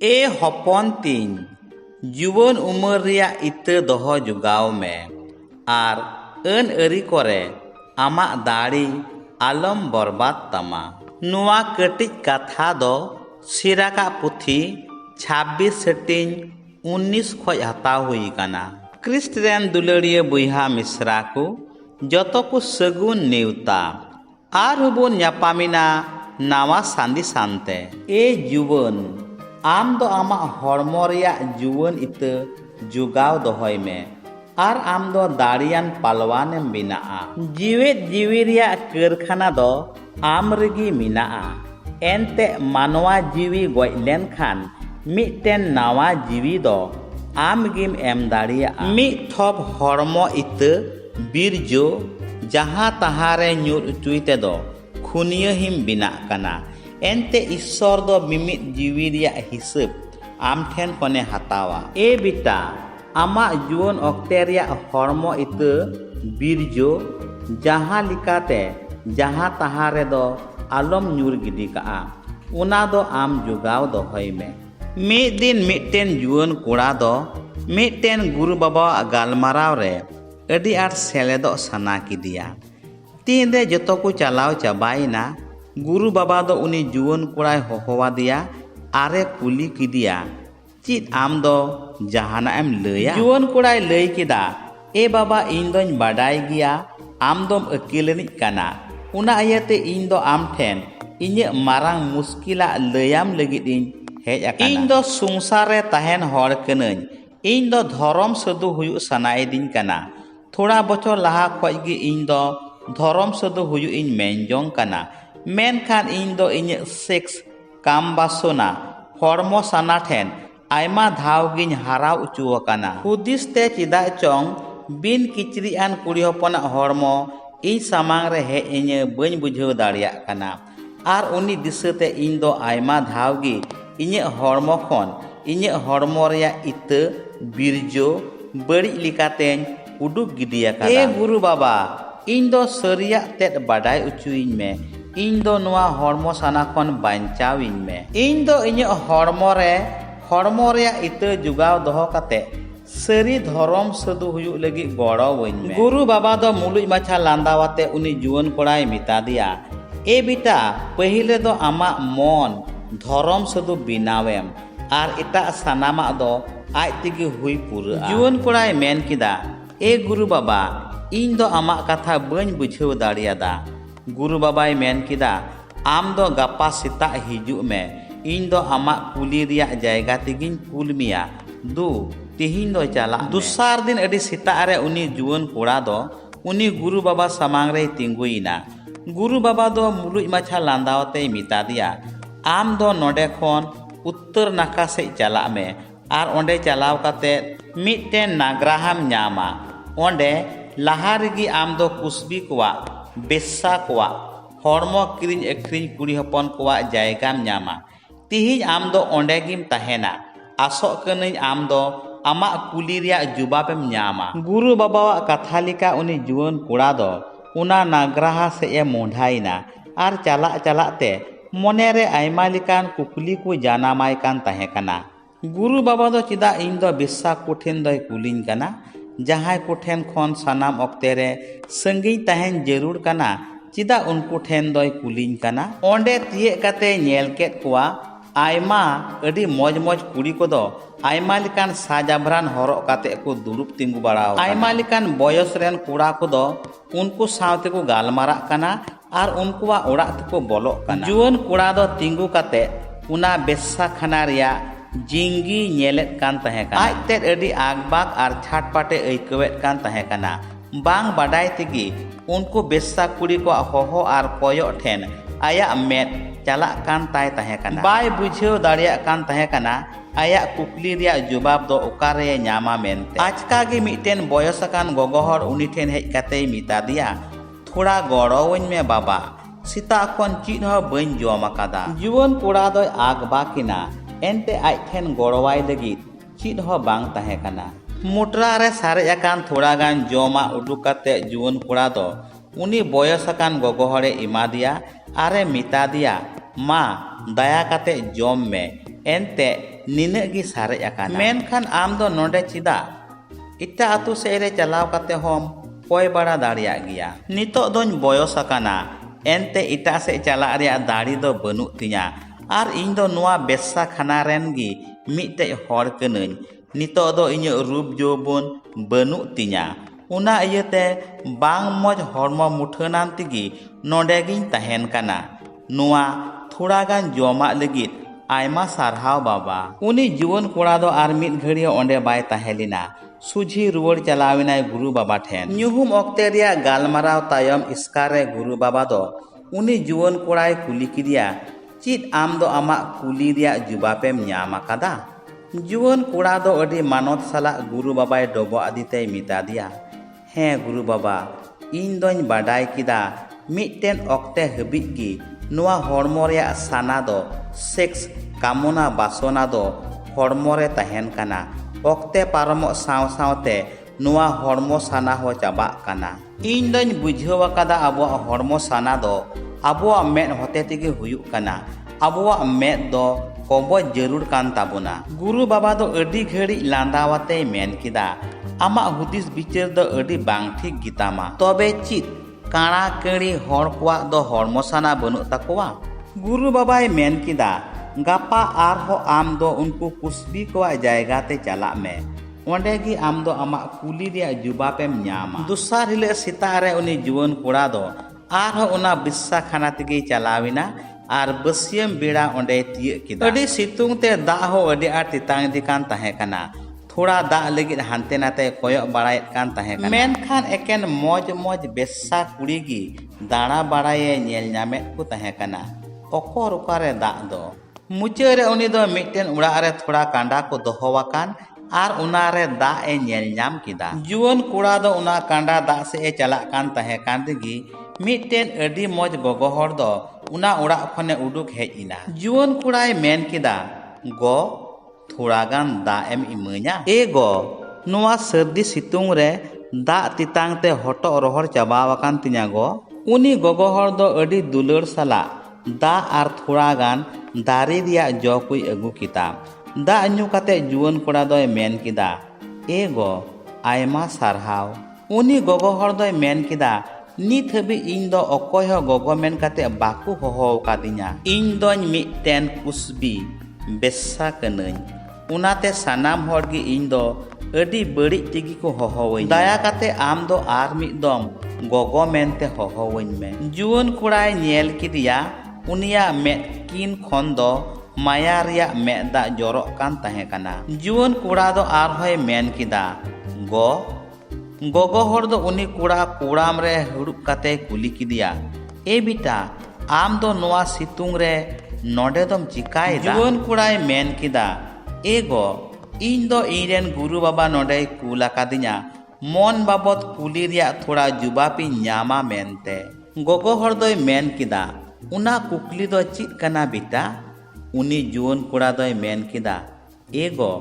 ए हपन तीन जुवन उमर रिया इता दोहो जुगाव में आर अन अरी करे आमा दाड़ी आलम बरबाद तमा। नुआ कटिज कथा दो सिराका पुथी 26 सेटिंग 19 खोज हताव हुई काना। क्रिस्टियन दुलड़िया बुहा मिश्रा को जतो को सगुन नेवता आर हुबुन न्यापामिना नावा सांदी सांते। ए जुवन आम दो आमा हड़मो रिया जुवन इता जुगाव दोहोय में आर आम दो दाड़ियान पालवानेम बिनाआ। जीवित जीवी रिया कारखाना दो आम रगी मिनाआ। एनते मानवा जीवी गoj लेनखान मिटटेन नावा जीवी दो आम गिम एम दाड़ियाआ। मिट थोब हड़मो इता बिरजो जहाँ तहारे ᱧᱩᱨ उचुई तेदो खुनिया हिम बिना कना। एनते ईश्वर दो मिमित जीवी रिया हिसाब आम ठेन कोने हतावा। ए बिटा आमा जुवन ऑक्टे रिया हड़मो इता बिरजो जहाँ लिकाते जहाँ तहारे दो आलम ᱧᱩᱨ गिडी काआ उना दो आम जुगाव दोहोय में। मिट दिन मिटटेन जुवन कोड़ा दो मिटटेन गुरु बाबा गालमाराव रे अडी आर सेलेदो सना किदिया। तीन रे जतो को चलाव चाबाइना गुरु बाबा दो उनी जुवन कोड़ाय होहोवादिया आरे कुली किदिया चित आम दो जहाना एम लैया। जुवन कोड़ाय लैय किदा ए बाबा इन दोñ बाडाय गिया आम दोम अकिलनिज काना उना आयते इन दो आम ठेन इᱧ मारांग मुस्किला लैयाम लगिद इन हेज आकाना। इन दो संसार रे तहेन हड़ कनाñ इन दो धरम सदु हुयु सनायदिन काना। थोड़ा बछर लाहा खोज गे इन दो धरम सदु हुयु इन मेनजोंग काना। मेनखान इन दो इᱧ सेक्स काम बासना हड़मो साना ठेन आयमा धाव गिñ हाराव उचुव काना। हुदिस ते चिदा चोंग बिन किचरिआन कुड़ी हपना हड़मो इन सामांग रे हे इᱧ बñ बुझाव दाड़िया काना। आर उनी दिसते इन दो आयमा धाव गे इᱧ हड़मो खन इᱧ हड़मो रिया इता बिरजो बड़ी लिकातेñ उडुक गिडिया काना। ए गुरु बाबा इन दो सरिया तेद बाडाय उचुइñ में इन दो नुआ हड़मो साना खन बांचाविñ में। इन दो इᱧ हड़मो रिया इता जुगाव दोहो काते सरी धरम सदु हुयु लगी गड़ोवñ में। गुरु बाबा दो मुलुज माछा लांदावाते उनी जुवन कोड़ाय मिता दिया ए बिटा पहिले दो आमा मन धरम सदु बिनावेम आर इटा सानामा दो आज तेगे हुई पूरा। जुवन कोड़ाय मेन किदा ए गुरु बाबा इन दो आमा कथा बñ बुझाव दाड़ियादा। गुरु बाबाय मेन किदा आम दो गापा सेता हिजु में इन दो आमा कुली रिया जायगा तेगिñ कुल मिया दु तिहिñ दो चला। दुसार दिन अडी सेता रे उनी जुवन कोड़ा दो उनी गुरु बाबा सामांग रे तिंगुइना। गुरु बाबा दो मुलुज माछा लांदावते मिता दिया आम दो नोडे खन उत्तर नाका से चला में आर ओंडे चलाव काते मिटटेन नागराहाम ᱧामा। ओंडे लाहा रेगी आम दो कुसबी कोवा बेस्सा कोवा हड़मो किरिñ अक्रिñ कुड़ी हपन कोवा जायगाम ᱧामा। तिहिñ आम दो ओंडे गिम तहेना आसोग कनाñ आम दो आमा कुली रिया जुबाबेम ᱧामा। गुरु बाबावा कथा लिका उनी जुवन कोड़ा दो उना नागराहा से ए मोंढाइना आर चला चलाते मने रे आयमा लिकान कुकली को जानामाय कान तहे काना। गुरु बाबा दो चिदा इन दो बेस्सा कोठेन दोय कुलिñ काना जहाय कोठेन खन सानाम ऑक्ते रे संगिñ तहेन जरूर काना चिदा उनको ठेन दोय कुलिñ काना। ओंडे तिये काते नेल केत कोवा आयमा अडी मौज मौज कुड़ी को दो आयमा लिकान साजाभरान हरक काते को दुरुब तिंगु बाड़ाव। आयमा लिकान बयस रेन कोड़ा को दो उनको सावते को गालमारा काना आर उनकुवा ओड़ाग तको बोलो काना। जुवन कोड़ा दो तिंगु काते उना बेस्सा खाना रिया जिंगी नेलेत कान तहे काना। आज तेद अडी आगबाग आर छाटपाटे अइकवेत कान तहे काना। बांग बाडाय तेगी उनको बेस्सा कुड़ी को होहो आर कोयो ठेन आया मेद चला कान ताय तहे काना। बाय बुझाव दाड़िया कान तहे काना आया कुकली रिया जवाब दो ओकारे ᱧामा मेनते। आजका गे मिटटेन बयसकान गोगो हर उनी ठेन हेज काते मिता दिया थोड़ा गड़ोवñ में बाबा सीता खन चीज हो बñ जम आकादा। जुवन कोड़ा दोय आगबा किना एनते आज ठेन गड़ोवाय लगिद चीज हो बांग तहे काना। मुटरा रे सारे अकान थोड़ा गान जमा उडुक काते जुवन कोड़ा दो उनी बयसकान गोगो हरे इमा दिया आरे मिता दिया मा दया काते जम में ente ninag gi sarej akana. Menkhan am do nonde chida ita atu sed re chalaw kate hom koy bara dariya giya. Nitok doñ boyos akana ente ita se chalak reya dari do banuk tinya ar iñ do noa bessa khana ren gi mitej hor kanañ. Nitok do iñak rup jobon banuk tinya. Una iyate bang moj hormo muthanan tigi nonde giñ tahen kana. Noa thoda gan jomak lagit aima sarhaw baba. Uni juwan kora do ar mid ghari onde bay tahelina. Sujhi ruwar chalawinay guru baba then. Nyuhum okte reya galmaraw tayom iskare guru baba do uni juwan koray kuli kidiya chit am do amak kuli reya jubapem nyam akada. Juwan kora do adi manot salak guru babay dobo aditey mitadiya. He guru baba iñ doñ baday kida mitten okte habij gi noa hormo reya sana do sex kamona basona do hormo re tahen kana. Okte paromok saw sawte noa hormo sana ho chabak kana. Iñ doñ bujhaw akada abuak hormo sana do abuak med hote tege huyuk kana. Abuak med do koboj jarur kan tabuna. Guru baba do adi ghari landawate men kida amak hudis bichar do adi bang thik gitama. Tobe chit kara kari hor kwak do hormo sana banuk takowa. Guru babay men kida gapa arho am do unku kusbi kowa jayga te chalak me. Onde gi am do amak kuli reya jubapem nyama. Dusar hile sitare uni juwan kora do arho una bissa khana tege chalawina ar basiam beda onde tiyak kida. Adi situng te dak ho adi ar titang dikan tahe kana. Thoda dak legit hante nate koyok barayet kan tahe kana. Menkhan eken moj moj bessa kuri gi dara baraye nyel nyamet ku tahe kana. Okor ukare dak do. Mucha re uni do mitten urak re thoda kanda ko dohowakan ar unare dak e nyel nyam kida. Juwan kora do una kanda dak se e chalak kan tahe kan digi mitten adi moj gogo hor do una urak khone uduk hej ina. Juwan koray men kida go thoda gan dak em imanya. E go noa sardi situng re dak titang te hotok rohor chabawakan tinya go. Uni gogo hor do adi dular salak dak ar thoda gan dari reya jo kuy agu kita. Dak nyu kate juwan kora doy men kida e go aima sarhaw. Uni gogo hor doy men kida nit habi iñ do okoy ho gogo men kate baku hoho kadinya. Iñ doñ mitten kusbi bessa kanañ. Unate sanam hor gi iñ do adi barik tigi ko hohowañ. Daya kate am do ar mid dom gogo mente hohowañ me. Juwan koray nyel kidiya unia med kin khon do maya reya med dak jorok kan tahe kana. Juwan kora do arhoy men kida go gogo hor do uni kora kuram re hurup kate kuli kidiya e bita am do noa situng re node dom chikai da. Juwan koray men kida e go iñ do iñren guru baba node kul akadinya mon babot kuli reya thoda jubapi nyama mente. Gogo hor doy men kida una kukli do chit kana bita. Uni juwan kora doy men kida e go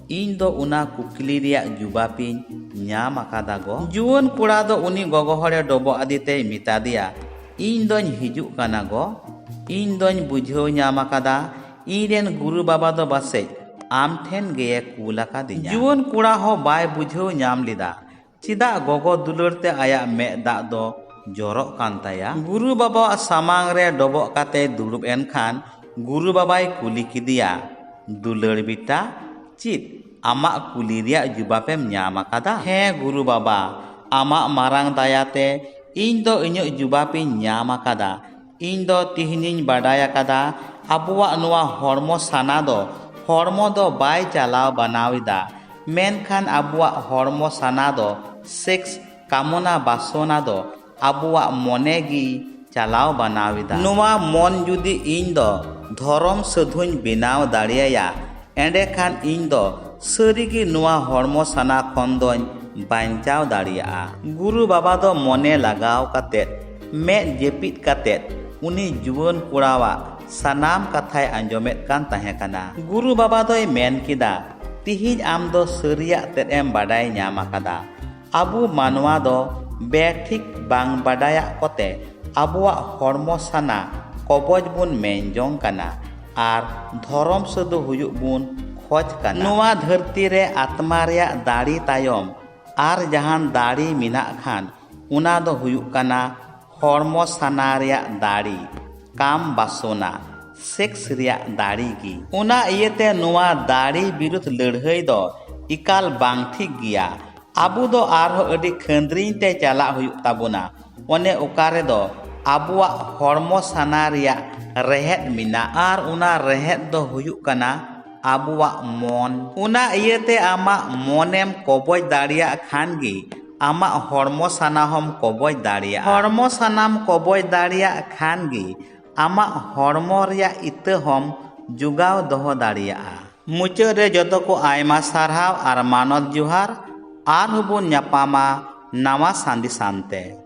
iñ do una kukli reya jubapi nyam akada go. Juwan kora do uni gogo hore dobo adite mitadiya iñ doñ hijuk kana go. Iñ doñ bujhaw nyam akada iñren guru baba do basej am then geye kul akadinya. Juwan kora ho bay bujhaw nyam lida chida gogo dular te aya me dak do jorok kan taya. Guru baba samang re dobok kate durub enkhan guru babay kuli kidiya dular bita chit amak kuli reya jubapem nyam akada. He guru baba amak marang dayate iñ do iñak jubapi nyam akada. Iñ do tihiniñ baday akada abuak noa hormo sana do hormo do bay chalaw banawida. Menkhan abuak hormo sana do sex kamona basona do abuak mone gi chalaw banawida. Noa mon judi iñ do dhorom sadhuñ binaw dariya endekhan iñ do sarigi noa hormo sana khon doñ banchaw dariya. Guru baba do mone lagaw katet med jepit katet uni juwan korawa sanam kathay anjomet kan tahe kana. Guru baba doy men kida tihiñ am do sariyak tet em baday nyam akada. Abu manwa do betik bang badaya kote abuak hormo sana koboj bun menjong kana. ᱟᱨ ᱫᱷᱚᱨᱚᱢ ᱥᱟᱹᱫᱚ ᱦᱩᱭᱩᱜ ᱵᱚᱱ ᱠᱷᱚᱡ ᱠᱟᱱᱟ᱾ ᱱᱚᱣᱟ ᱫᱷᱟᱹᱨᱛᱤ ᱨᱮ ᱟᱛᱢᱟ ᱨᱮᱭᱟᱜ ᱫᱟᱲᱮ ᱛᱟᱭᱚᱢ ᱟᱨ ᱡᱟᱦᱟᱱ ᱫᱟᱲᱮ ᱢᱮᱱᱟᱜ ᱠᱷᱟᱱ ᱚᱱᱟ ᱫᱚ ᱦᱩᱭᱩᱜ ᱠᱟᱱᱟ ᱦᱚᱲᱢᱚ ᱥᱟᱱᱟ ᱨᱮᱭᱟᱜ ᱫᱟᱲᱮ, ᱠᱟᱢ ᱵᱟᱥᱚᱱᱟ, ᱥᱮᱠᱥ ᱨᱮᱭᱟᱜ ᱫᱟᱲᱮ ᱜᱮ᱾ ᱚᱱᱟ ᱤᱭᱟᱹᱛᱮ ᱱᱚᱣᱟ ᱫᱟᱲᱮ ᱵᱤᱨᱩᱫᱷ ᱞᱟᱹᱲᱦᱟᱹᱭ ᱫᱚ ᱮᱠᱟᱞ ᱵᱟᱝ ᱴᱷᱤᱠ ᱜᱮᱭᱟ᱾ ᱟᱵᱚ ᱫᱚ ᱟᱨᱦᱚᱸ ᱟᱹᱰᱤ ᱠᱷᱟᱸᱫᱽᱨᱤᱧ ᱛᱮ ᱪᱟᱞᱟᱜ ᱦᱩᱭᱩᱜ ᱛᱟᱵᱚᱱᱟ ᱚᱱᱮ ᱚᱠᱟ ᱨᱮᱫᱚ ᱟᱵᱚᱣᱟᱜ ᱦᱚᱲᱢᱚ ᱥᱟᱱᱟ ᱨᱮᱭᱟᱜ ᱨᱮᱦᱮᱫ ᱢᱮᱱᱟᱜᱼᱟ ᱟᱨ ᱚᱱᱟ ᱨᱮᱦᱮᱫ ᱫᱚ ᱦᱩᱭᱩᱜ ᱠᱟᱱᱟ ᱟᱵᱚᱣᱟᱜ ᱢᱚᱱ᱾ ᱚᱱᱟ ᱤᱭᱟᱹᱛᱮ ᱟᱢᱟᱜ ᱢᱚᱱᱮᱢ ᱠᱚᱵᱚᱡ ᱫᱟᱲᱮᱭᱟᱜ ᱠᱷᱟᱱ ᱜᱮ ᱟᱢᱟᱜ ᱦᱚᱲᱢᱚ ᱥᱟᱱᱟ ᱦᱚᱢ ᱠᱚᱵᱚᱡ ᱫᱟᱲᱮᱭᱟᱜᱼᱟ᱾ ᱦᱚᱲᱢᱚ ᱥᱟᱱᱟᱢ ᱠᱚᱵᱚᱡ दाड़ियाᱜ ᱠᱷᱟᱱ ᱜᱮ ᱟᱢᱟᱜ ᱦᱚᱲᱢᱚ ᱨᱮᱭᱟᱜ ᱤᱛᱟᱹ ᱦᱚᱢ ᱡᱚᱜᱟᱣ ᱫᱚᱦᱚ ᱫᱟᱲᱮᱭᱟᱜᱼᱟ᱾ ᱢᱩᱪᱟᱹᱫ ᱨᱮ ᱡᱚᱛᱚ ᱠᱚ ᱟᱭᱢᱟ ᱥᱟᱨᱦᱟᱣ ᱟᱨ ᱢᱟᱱᱚᱛ ᱡᱚᱦᱟᱨ᱾ ᱟᱨᱦᱚᱸ ᱵᱚᱱ ᱧᱟᱯᱟᱢᱟ ᱱᱟᱣᱟ ᱥᱟᱸᱫᱮᱥᱟᱱ ᱛᱮ।